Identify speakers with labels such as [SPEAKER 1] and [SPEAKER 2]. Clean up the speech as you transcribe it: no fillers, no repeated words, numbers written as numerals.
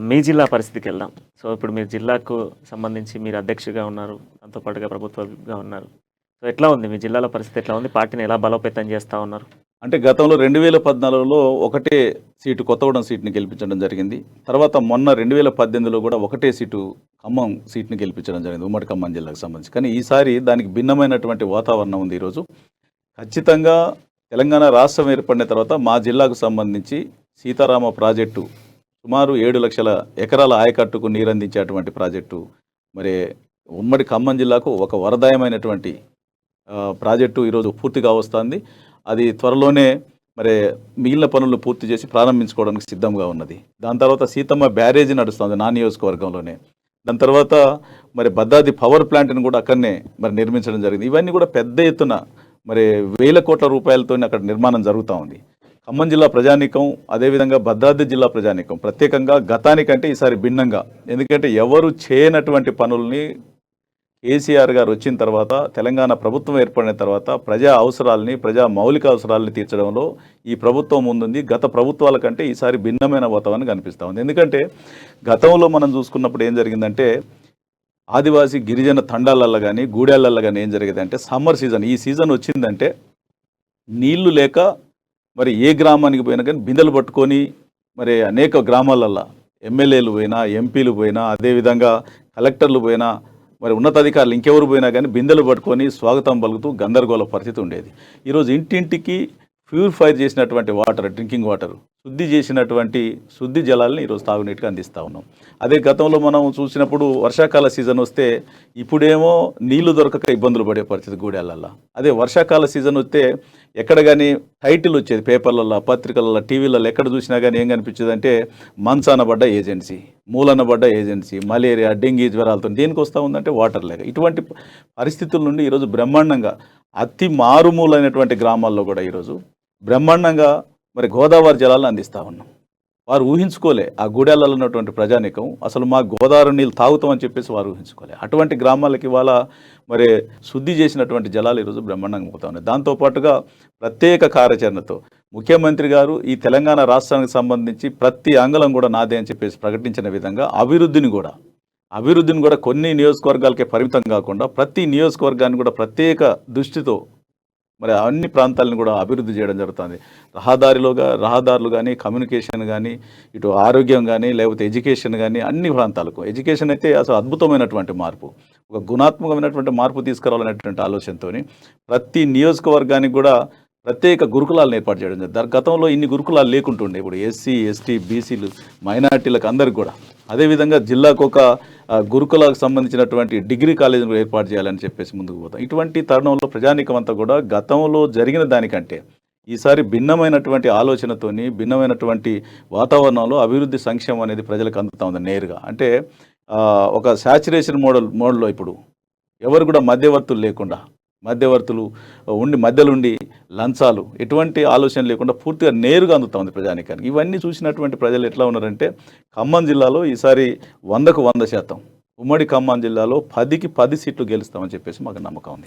[SPEAKER 1] మీ జిల్లా పరిస్థితికి వెళ్దాం. సో, ఇప్పుడు మీరు జిల్లాకు సంబంధించి మీరు అధ్యక్షుడిగా ఉన్నారు. దాంతో పాటుగా ప్రభుత్వగా ఉన్నారు. సో, ఎట్లా ఉంది మీ జిల్లాలో పరిస్థితి ఎట్లా ఉంది? పార్టీని ఎలా బలోపేతం చేస్తా ఉన్నారు?
[SPEAKER 2] అంటే గతంలో 2014లో ఒకటే సీటు కొత్తగూడెం సీట్‌ని గెలిపించడం జరిగింది. తర్వాత మొన్న 2018లో కూడా ఒకటే సీటు ఖమ్మం సీట్‌ని గెలిపించడం జరిగింది. ఉమ్మడి ఖమ్మం జిల్లాకు సంబంధించి. కానీ ఈసారి దానికి భిన్నమైనటువంటి వాతావరణం ఉంది ఈరోజు. ఖచ్చితంగా తెలంగాణ రాష్ట్రం ఏర్పడిన తర్వాత మా జిల్లాకు సంబంధించి సీతారామ ప్రాజెక్టు సుమారు 7 లక్షల ఎకరాల ఆయకట్టుకు నీరందించేటువంటి ప్రాజెక్టు మరి ఉమ్మడి ఖమ్మం జిల్లాకు ఒక వరదాయమైనటువంటి ప్రాజెక్టు ఈరోజు పూర్తిగా వస్తుంది. అది త్వరలోనే మరి మిగిలిన పనులు పూర్తి చేసి ప్రారంభించుకోవడానికి సిద్ధంగా ఉన్నది. దాని తర్వాత సీతమ్మ బ్యారేజీ నడుస్తుంది నా నియోజకవర్గంలోనే. దాని తర్వాత మరి భద్రాద్రి పవర్ ప్లాంట్ని కూడా అక్కడనే మరి నిర్మించడం జరిగింది. ఇవన్నీ కూడా పెద్ద ఎత్తున మరి వేల కోట్ల రూపాయలతో అక్కడ నిర్మాణం జరుగుతూ ఉంది. ఖమ్మం జిల్లా ప్రజానీకం అదేవిధంగా భద్రాద్రి జిల్లా ప్రజానీకం ప్రత్యేకంగా గతానికంటే ఈసారి భిన్నంగా, ఎందుకంటే ఎవరు చేయనటువంటి పనుల్ని కేసీఆర్ గారు వచ్చిన తర్వాత తెలంగాణ ప్రభుత్వం ఏర్పడిన తర్వాత ప్రజా అవసరాలని ప్రజా మౌలిక అవసరాలని తీర్చడంలో ఈ ప్రభుత్వం ముందుంది. గత ప్రభుత్వాల కంటే ఈసారి భిన్నమైన వాతావరణం కనిపిస్తూ ఉంది. ఎందుకంటే గతంలో మనం చూసుకున్నప్పుడు ఏం జరిగిందంటే ఆదివాసీ గిరిజన తండాలల్లో కానీ గూడెళ్ళల్లో కానీ ఏం జరిగేదంటే సమ్మర్ సీజన్ ఈ సీజన్ వచ్చిందంటే నీళ్లు లేక మరి ఏ గ్రామానికి పోయినా కానీ బిందెలు పట్టుకొని మరి అనేక గ్రామాలల్లో ఎమ్మెల్యేలు పోయినా ఎంపీలు పోయినా అదేవిధంగా కలెక్టర్లు పోయినా మరి ఉన్నతాధికారులు ఇంకెవరు పోయినా కానీ బిందెలు పట్టుకొని స్వాగతం పలుకుతూ గందరగోళ పరిస్థితి ఉండేది. ఈరోజు ఇంటింటికి ప్యూరిఫైర్ చేసినటువంటి వాటర్, డ్రింకింగ్ వాటర్, శుద్ధి చేసినటువంటి శుద్ధి జలాలని ఈరోజు తాగునీటికి అందిస్తూ ఉన్నాం. అదే గతంలో మనం చూసినప్పుడు వర్షాకాల సీజన్ వస్తే ఇప్పుడేమో నీళ్లు దొరకక ఇబ్బందులు పడే పరిస్థితి గూడెళ్ళల్లో. అదే వర్షాకాల సీజన్ వస్తే ఎక్కడ కానీ టైటిల్ వచ్చేది పేపర్లలో, పత్రికలలో, టీవీలలో ఎక్కడ చూసినా కానీ ఏం కనిపించేది అంటే మంచానబడ్డ ఏజెన్సీ, మూలనబడ్డ ఏజెన్సీ, మలేరియా, డెంగీ జ్వరాలతో దేనికి వస్తూ ఉందంటే వాటర్ లేక. ఇటువంటి పరిస్థితుల నుండి ఈరోజు బ్రహ్మాండంగా అతి మారుమూలైనటువంటి గ్రామాల్లో కూడా ఈరోజు బ్రహ్మాండంగా మరి గోదావరి జలాలను అందిస్తూ ఉన్నాం. వారు ఊహించుకోలే, ఆ గూడెలలో ఉన్నటువంటి ప్రజానీకం అసలు మా గోదావరి నీళ్ళు తాగుతామని చెప్పేసి వారు ఊహించుకోలే. అటువంటి గ్రామాలకి ఇవాళ మరి శుద్ధి చేసినటువంటి జలాలు ఈరోజు బ్రహ్మాండంగా పోతా ఉన్నాయి. దాంతోపాటుగా ప్రత్యేక కార్యాచరణతో ముఖ్యమంత్రి గారు ఈ తెలంగాణ రాష్ట్రానికి సంబంధించి ప్రతి అంగళం కూడా నాదే అని చెప్పేసి ప్రకటించిన విధంగా అభివృద్ధిని కూడా కొన్ని నియోజకవర్గాలకే పరిమితం కాకుండా ప్రతి నియోజకవర్గాన్ని కూడా ప్రత్యేక దృష్టితో మరి అన్ని ప్రాంతాలను కూడా అభివృద్ధి చేయడం జరుగుతుంది. రహదారులు కానీ, కమ్యూనికేషన్ కానీ, ఇటు ఆరోగ్యం కానీ, లేకపోతే ఎడ్యుకేషన్ కానీ, అన్ని ప్రాంతాలకు ఎడ్యుకేషన్ అయితే అసలు అద్భుతమైనటువంటి మార్పు, ఒక గుణాత్మకమైనటువంటి మార్పు తీసుకురావాలనేటువంటి ఆలోచనతో ప్రతి నియోజకవర్గానికి కూడా ప్రత్యేక గురుకులాలను ఏర్పాటు చేయడం జరిగింది. గతంలో ఇన్ని గురుకులాలు లేకుంటుండే, ఇప్పుడు ఎస్సీ, ఎస్టీ, బీసీలు, మైనార్టీలకు అందరికి కూడా. అదేవిధంగా జిల్లాకు ఒక గురుకులకు సంబంధించినటువంటి డిగ్రీ కాలేజీని ఏర్పాటు చేయాలని చెప్పేసి ముందుకు పోతాం. ఇటువంటి తరుణంలో ప్రజానీకం అంతా కూడా గతంలో జరిగిన దానికంటే ఈసారి భిన్నమైనటువంటి ఆలోచనతోని, భిన్నమైనటువంటి వాతావరణంలో అభివృద్ధి సంక్షేమం అనేది ప్రజలకు అందుతూ ఉంది నేరుగా. అంటే ఒక శాచురేషన్ మోడల్లో ఇప్పుడు ఎవరు కూడా మధ్యవర్తులు ఉండి మధ్యలుండి లంచాలు ఎటువంటి ఆలోచన లేకుండా పూర్తిగా నేరుగా అందుతూ ఉంది ప్రజానీకానికి. ఇవన్నీ చూసినటువంటి ప్రజలు ఎట్లా ఉన్నారంటే ఖమ్మం జిల్లాలో ఈసారి 100కు 100% ఉమ్మడి ఖమ్మం జిల్లాలో 10కి 10 సీట్లు గెలుస్తామని చెప్పేసి మాకు నమ్మకం ఉంది.